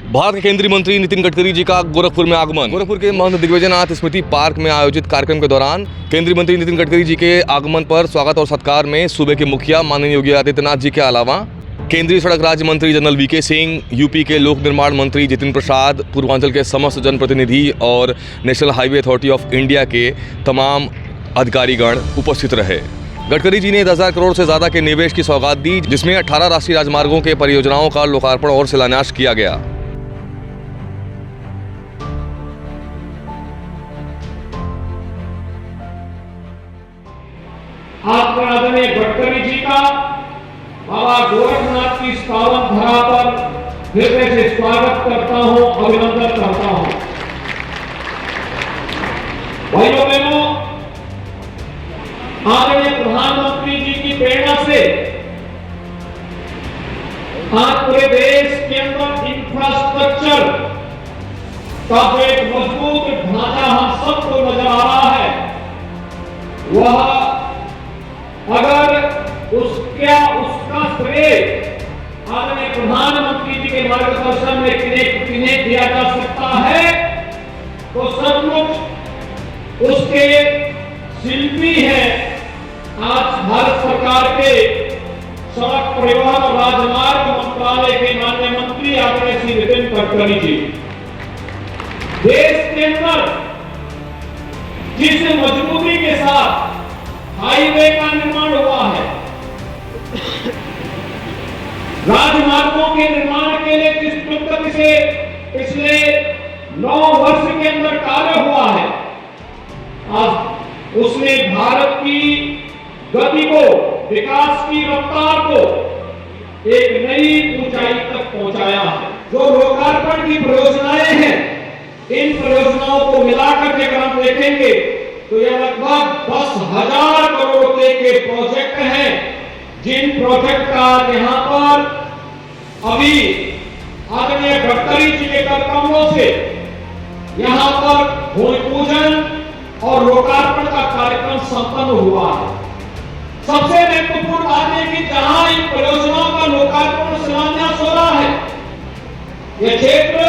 भारत के केंद्रीय मंत्री नितिन गडकरी जी का गोरखपुर में आगमन। गोरखपुर के महंत दिग्विजयनाथ स्मृति पार्क में आयोजित कार्यक्रम के दौरान केंद्रीय मंत्री नितिन गडकरी जी के आगमन पर स्वागत और सत्कार में सूबे के मुखिया माननीय योगी आदित्यनाथ जी के अलावा केंद्रीय सड़क राज्य मंत्री जनरल वीके सिंह, यूपी के लोक निर्माण मंत्री जितिन प्रसाद, पूर्वांचल के समस्त जनप्रतिनिधि और national highway authority of India के तमाम अधिकारीगण उपस्थित रहे। गडकरी जी ने 10,000 करोड़ से ज्यादा के निवेश की सौगात दी, जिसमें 18 राष्ट्रीय राजमार्गों के परियोजनाओं का लोकार्पण और शिलान्यास किया गया। आपके आदरणीय गडकरी जी का बाबा गोरखनाथ की पावन धरा पर हृदय से स्वागत करता हूं, अभिनंदन करता हूं। भाइयों बहनों, आदरणीय प्रधानमंत्री जी की प्रेरणा से आज पूरे देश के अंदर इंफ्रास्ट्रक्चर का जो एक मजबूत ढांचा हम सबको नजर आ रहा है, वह अगर उसका श्रेय आदरणीय प्रधानमंत्री जी के मार्गदर्शन में किन्हें दिया जा सकता है, तो सचमुच उसके शिल्पी हैं आज भारत सरकार के सड़क परिवहन और राजमार्ग मंत्रालय के माननीय मंत्री आदरणीय श्री नितिन गडकरी जी। देश के अंदर जिस मजबूती के साथ हाईवे का निर्माण हुआ है, राजमार्गों के निर्माण के लिए जिस पद्धति से पिछले 9 वर्ष के अंदर कार्य हुआ है, आज उसने भारत की गति को, विकास की रफ्तार को एक नई ऊंचाई तक पहुंचाया है। जो लोकार्पण की परियोजनाएं हैं, इन परियोजनाओं को मिलाकर के अगर हम देखेंगे तो यह लगभग 10,000 करोड़ रुपए के प्रोजेक्ट हैं, जिन प्रोजेक्ट का यहां पर अभी आदरणीय गडकरी जी के कदमों से यहां पर भूमि पूजन और लोकार्पण का कार्यक्रम संपन्न हुआ है। सबसे महत्वपूर्ण बात है कि जहां इन परियोजनाओं का लोकार्पण शिलान्यास हो रहा है, यह क्षेत्र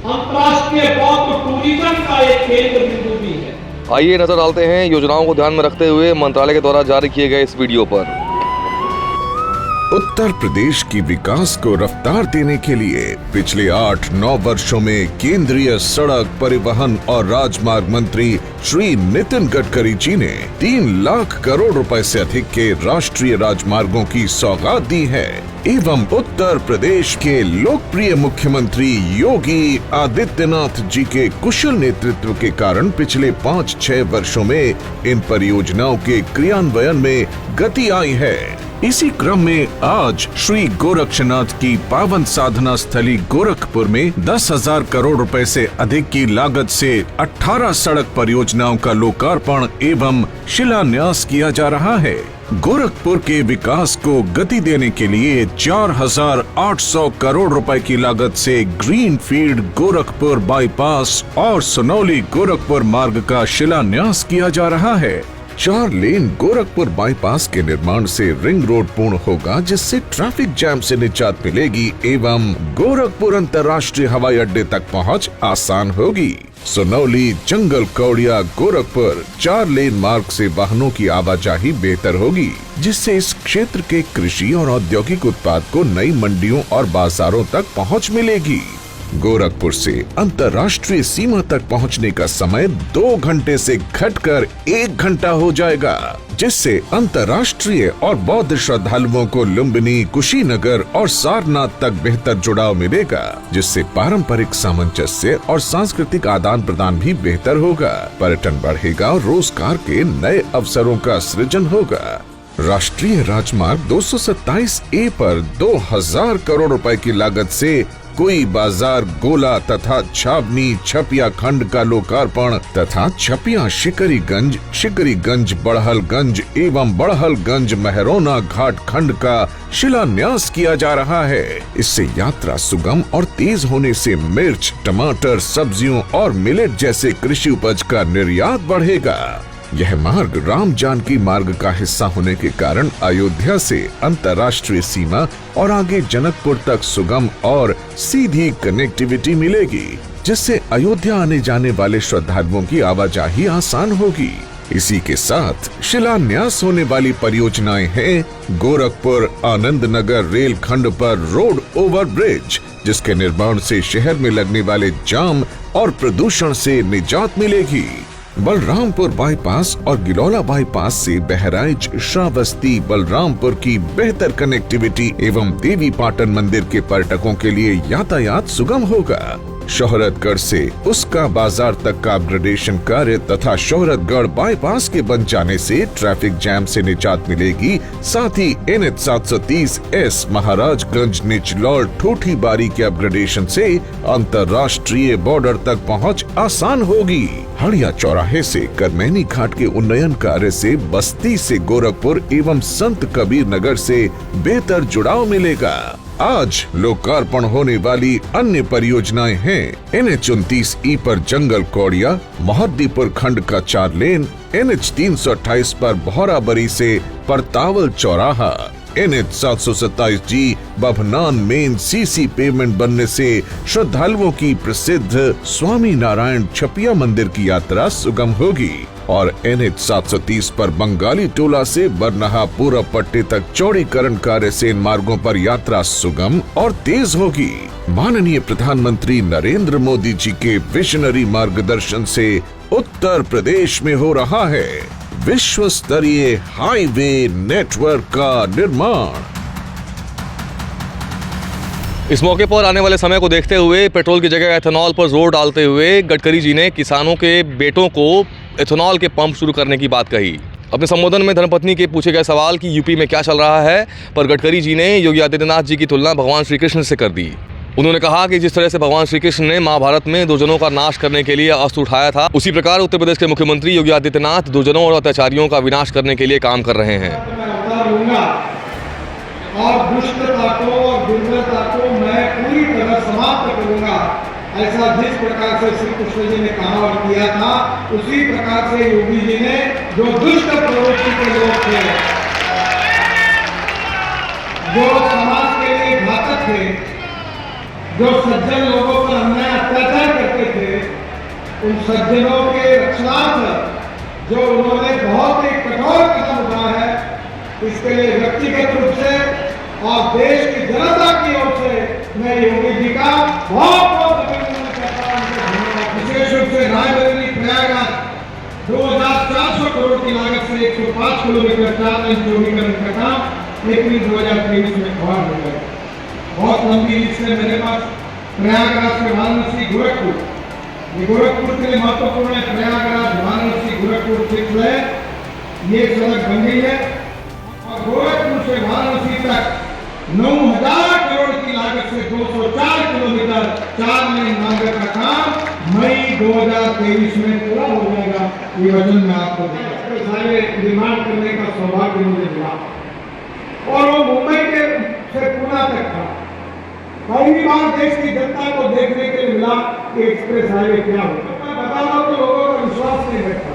अंतर्राष्ट्रीय बौद्ध टूरिज्म का एक केंद्र बिंदु भी है। आइए नजर डालते हैं योजनाओं को ध्यान में रखते हुए मंत्रालय के द्वारा जारी किए गए इस वीडियो पर। उत्तर प्रदेश की विकास को रफ्तार देने के लिए पिछले 8-9 वर्षों में केंद्रीय सड़क परिवहन और राजमार्ग मंत्री श्री नितिन गडकरी जी ने 3 लाख करोड़ रुपए से अधिक के राष्ट्रीय राजमार्गों की सौगात दी है एवं उत्तर प्रदेश के लोकप्रिय मुख्यमंत्री योगी आदित्यनाथ जी के कुशल नेतृत्व के कारण पिछले 5-6 वर्षों में इन परियोजनाओं के क्रियान्वयन में गति आई है। इसी क्रम में आज श्री गोरक्षनाथ की पावन साधना स्थली गोरखपुर में 10,000 करोड़ रुपए से अधिक की लागत से 18 सड़क परियोजनाओं का लोकार्पण एवं शिलान्यास किया जा रहा है। गोरखपुर के विकास को गति देने के लिए 4,800 करोड़ रुपए की लागत से ग्रीन फील्ड गोरखपुर बाईपास और सुनौली गोरखपुर मार्ग का शिलान्यास किया जा रहा है। 4 लेन गोरखपुर बाईपास के निर्माण से रिंग रोड पूर्ण होगा, जिससे ट्रैफिक जैम से निजात मिलेगी एवं गोरखपुर अंतर्राष्ट्रीय हवाई अड्डे तक पहुंच आसान होगी। सुनौली जंगल कौड़िया गोरखपुर 4 लेन मार्ग से वाहनों की आवाजाही बेहतर होगी, जिससे इस क्षेत्र के कृषि और औद्योगिक उत्पाद को नई मंडियों और बाजारों तक पहुंच मिलेगी। गोरखपुर से अंतर्राष्ट्रीय सीमा तक पहुंचने का समय 2 घंटे से घटकर 1 घंटा हो जाएगा, जिससे अंतर्राष्ट्रीय और बौद्ध श्रद्धालुओं को लुम्बिनी, कुशीनगर और सारनाथ तक बेहतर जुड़ाव मिलेगा, जिससे पारंपरिक सामंजस्य और सांस्कृतिक आदान प्रदान भी बेहतर होगा। पर्यटन बढ़ेगा और रोजगार के नए अवसरों का सृजन होगा। राष्ट्रीय राजमार्ग 227A पर 2,000 करोड़ रुपए की लागत से कोई बाजार गोला तथा छावनी छपिया खंड का लोकार्पण तथा छपिया शिकरीगंज बड़हलगंज एवं बड़हलगंज मेहरौना घाट खंड का शिलान्यास किया जा रहा है। इससे यात्रा सुगम और तेज होने से मिर्च, टमाटर, सब्जियों और मिलेट जैसे कृषि उपज का निर्यात बढ़ेगा। यह मार्ग राम जानकी मार्ग का हिस्सा होने के कारण अयोध्या से अंतर्राष्ट्रीय सीमा और आगे जनकपुर तक सुगम और सीधी कनेक्टिविटी मिलेगी, जिससे अयोध्या आने जाने वाले श्रद्धालुओं की आवाजाही आसान होगी। इसी के साथ शिलान्यास होने वाली परियोजनाएं हैं गोरखपुर आनंद नगर रेल खंड पर रोड ओवर ब्रिज, जिसके निर्माण से शहर में लगने वाले जाम और प्रदूषण से निजात मिलेगी। बलरामपुर बाईपास और गिलौला बाईपास से बहराइच, श्रावस्ती, बलरामपुर की बेहतर कनेक्टिविटी एवं देवी पाटन मंदिर के पर्यटकों के लिए यातायात सुगम होगा। शोहरतगढ़ से उसका बाजार तक का अपग्रेडेशन कार्य तथा शोहरतगढ़ बाईपास के बन जाने से ट्रैफिक जैम से निजात मिलेगी। साथ ही NH 730S महाराजगंज निचलौर ठोठी बारी के अपग्रेडेशन से अंतर्राष्ट्रीय बॉर्डर तक पहुंच आसान होगी। हड़िया चौराहे से करमैनी घाट के उन्नयन कार्य से बस्ती से गोरखपुर एवं संत कबीर नगर से बेहतर जुड़ाव मिलेगा। आज लोकार्पण होने वाली अन्य परियोजनाएं हैं NH 29E पर जंगल कौड़िया मोहद्दीपुर खंड का 4 लेन, NH 328 पर भौराबरी से परतावल चौराहा, NH 727G Babhnan main CC pavement बनने से श्रद्धालुओं की प्रसिद्ध स्वामी नारायण छपिया मंदिर की यात्रा सुगम होगी और NH 730 पर बंगाली टोला से बरनाहा पूरब पट्टी तक चौड़ीकरण कार्य से इन मार्गों पर यात्रा सुगम और तेज होगी। माननीय प्रधानमंत्री नरेंद्र मोदी जी के विजनरी मार्गदर्शन से उत्तर प्रदेश में हो रहा है विश्व स्तरीय हाईवे नेटवर्क का निर्माण। इस मौके पर आने वाले समय को देखते हुए पेट्रोल की जगह एथेनॉल पर जोर डालते हुए गडकरी जी ने किसानों के बेटों को एथेनॉल के पंप शुरू करने की बात कही। अपने संबोधन में धर्मपत्नी के पूछे गए सवाल कि यूपी में क्या चल रहा है पर गडकरी जी ने योगी आदित्यनाथ जी की तुलना भगवान श्री कृष्ण से कर दी। उन्होंने कहा कि जिस तरह से भगवान श्री कृष्ण ने महाभारत में दुर्जनों का नाश करने के लिए अस्त्र उठाया था, उसी प्रकार उत्तर प्रदेश के मुख्यमंत्री योगी आदित्यनाथ दुर्जनों और अत्याचारियों का विनाश करने के लिए काम कर रहे हैं। और दुष्टता को और दुर्बलता को मैं पूरी तरह समाप्त करूंगा, ऐसा जिस प्रकार से श्री कृष्ण जी ने कहा और किया था, उसी प्रकार से योगी जी ने जो दुष्ट प्रवृत्ति के लोग थे, जो समाज के लिए घातक थे, जो सज्जन लोगों पर अन्याय अत्याचार करते थे, उन सज्जनों के रक्षणार्थ जो उन्होंने बहुत ही कठोर कदम उठाया है, इसके लिए व्यक्तिगत रूप से और देश की जनता की ओर से मैं योगी जी का बहुत बहुत अभिनंदन करता हूं। विशेष रूप से रायबरेली प्रयागराज 2400 करोड़ की लागत से 105 किलोमीटर 4 लेन चौड़ीकरण का काम अप्रैल 2023 में पूरा हो गया। बहुत लंबी लिस्ट है मेरे पास। प्रयागराज से वाराणसी गोरखपुर, ये गोरखपुर के लिए महत्वपूर्ण है। प्रयागराज वाराणसी गोरखपुर 6 लेन ये सड़क बन गई है और गोरखपुर से वाराणसी तक 9000 करोड़ की लागत से 204 किलोमीटर 4 लेन मार्ग का काम मई 2023 में पूरा हो जाएगा। ये वचन मैं आपको सारे निर्माण करने का सौभाग्य मुझे मिला और वो मुंबई के से पुणे तक था। पहली बार देश की जनता को देखने के लिए मिला कि एक्सप्रेस हाईवे क्या होता है। मैं बता रहा हूं तो लोगों का विश्वास नहीं बैठा।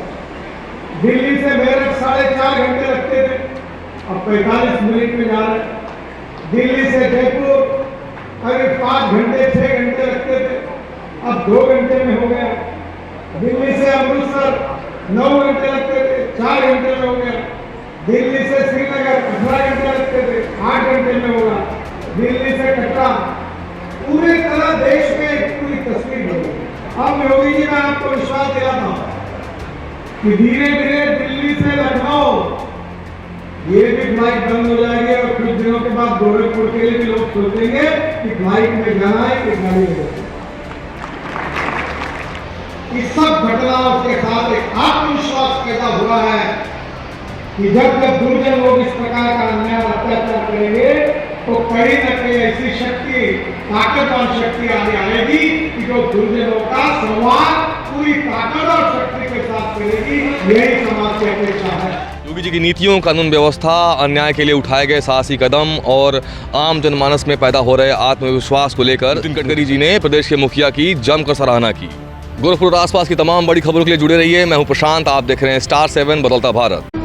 दिल्ली से मेरठ 4.5 घंटे लगते थे, अब 45 मिनट में जा रहे हैं। दिल्ली से जयपुर करीब 5 घंटे 6 घंटे लगते थे, अब 2 घंटे में हो गया। दिल्ली से अमृतसर 9 घंटे लगते थे, 4 घंटे में हो गया। दिल्ली से श्रीनगर 18 घंटे लगते थे, 8 घंटे में होगा। दिल्ली से कटरा, पूरी तरह देश में एक पूरी तस्वीर बन गई। अब योगी जी, मैं आपको विश्वास दिलाता हूं कि धीरे धीरे दिल्ली से लखनऊ ये भी फ्लाइट बंद हो जाएगी और कुछ दिनों के बाद गोरखपुर के लिए भी लोग सोचेंगे कि फ्लाइट में जाना है कि गाड़ी में जाना है। इस सब घटनाओं के साथ एक आत्मविश्वास पैदा हुआ है कि जब जब दुर्जन लोग इस प्रकार का अन्याय अत्याचार करेंगे तो कहीं न कहीं ऐसी शक्ति, ताकतवर शक्ति आगे आएगी कि जो दुर्जनों का संवाद पूरी ताकत और शक्ति के साथ करेगी। यही समाज की अपेक्षा है। योगी जी की नीतियों, कानून व्यवस्था, अन्याय के लिए उठाए गए साहसी कदम और आम जनमानस में पैदा हो रहे आत्मविश्वास को लेकर नितिन गडकरी जी ने प्रदेश के मुखिया की जमकर सराहना की। गोरखपुर और आसपास की तमाम बड़ी खबरों के लिए जुड़े रहिए। मैं हूं प्रशांत, आप देख रहे हैं स्टार 7 बदलता भारत।